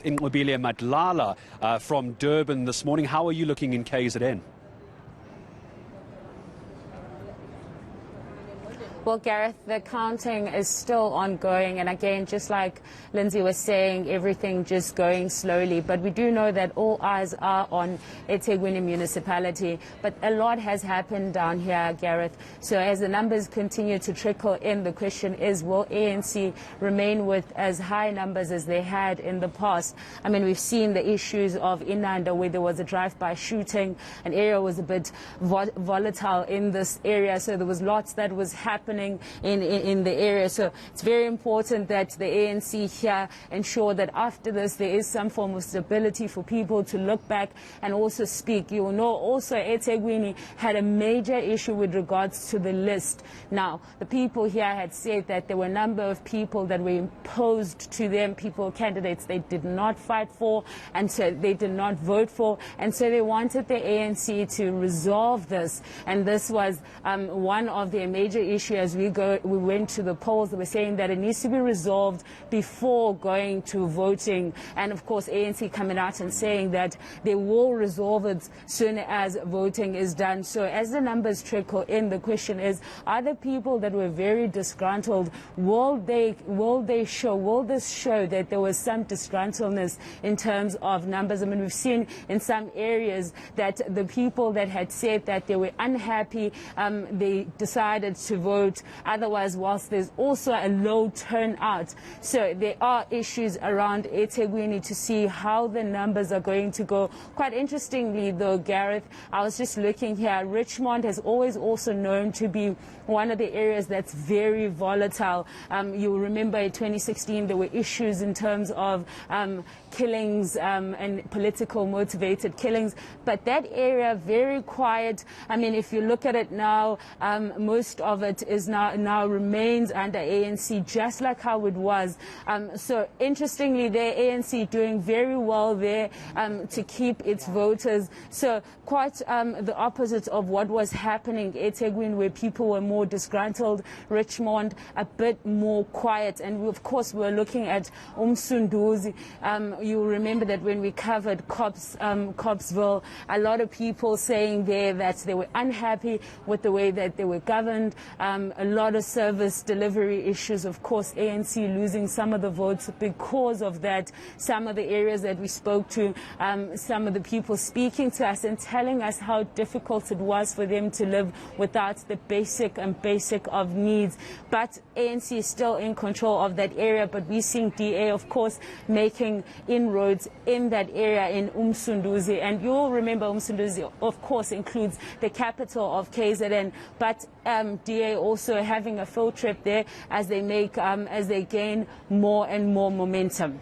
Nqobile Madlala from Durban this morning. How are you looking in KZN? Well, Gareth, the counting is still ongoing, and again, just like Lindsay was saying, everything just going slowly. But we do know that all eyes are on eThekwini municipality. But a lot has happened down here, Gareth. So as the numbers continue to trickle in, the question is, will ANC remain with as high numbers as they had in the past? I mean, we've seen the issues of Inanda, where there was a drive-by shooting. An area was a bit volatile in this area, so there was lots that was happening in the area. So it's very important that the ANC here ensure that after this there is some form of stability for people to look back and also speak. You will know also eThekwini had a major issue with regards to the list. Now, the people here had said that there were a number of people that were imposed to them, candidates they did not fight for, and so they did not vote for, and so they wanted the ANC to resolve this. And this was one of their major issues. As we went to the polls, they were saying that it needs to be resolved before going to voting. And of course, ANC coming out and saying that they will resolve it soon as voting is done. So as the numbers trickle in, the question is, are the people that were very disgruntled, will this show that there was some disgruntledness in terms of numbers? I mean, we've seen in some areas that the people that had said that they were unhappy, they decided to vote. Otherwise, whilst there's also a low turnout, so there are issues around eThekwini to see how the numbers are going to go. Quite interestingly, though, Gareth, I was just looking here. Richmond has always also known to be one of the areas that's very volatile. You'll remember in 2016 there were issues in terms of killings and political motivated killings, but that area very quiet. I mean, if you look at it now, most of it is now remains under ANC, just like how it was. So interestingly, the ANC doing very well there to keep its voters. So quite the opposite of what was happening in eThekwini, where people were more disgruntled. Richmond a bit more quiet, and we, of course, were looking at Umsunduzi. You remember that when we covered Copsville, a lot of people saying there that they were unhappy with the way that they were governed. A lot of service delivery issues, of course, ANC losing some of the votes because of that. Some of the areas that we spoke to, some of the people speaking to us and telling us how difficult it was for them to live without the basic of needs. But ANC is still in control of that area, but we're seeing DA, of course, making inroads in that area in Umsunduzi. And you'll remember Umsunduzi, of course, includes the capital of KZN, but DA also having a field trip there as they gain more and more momentum.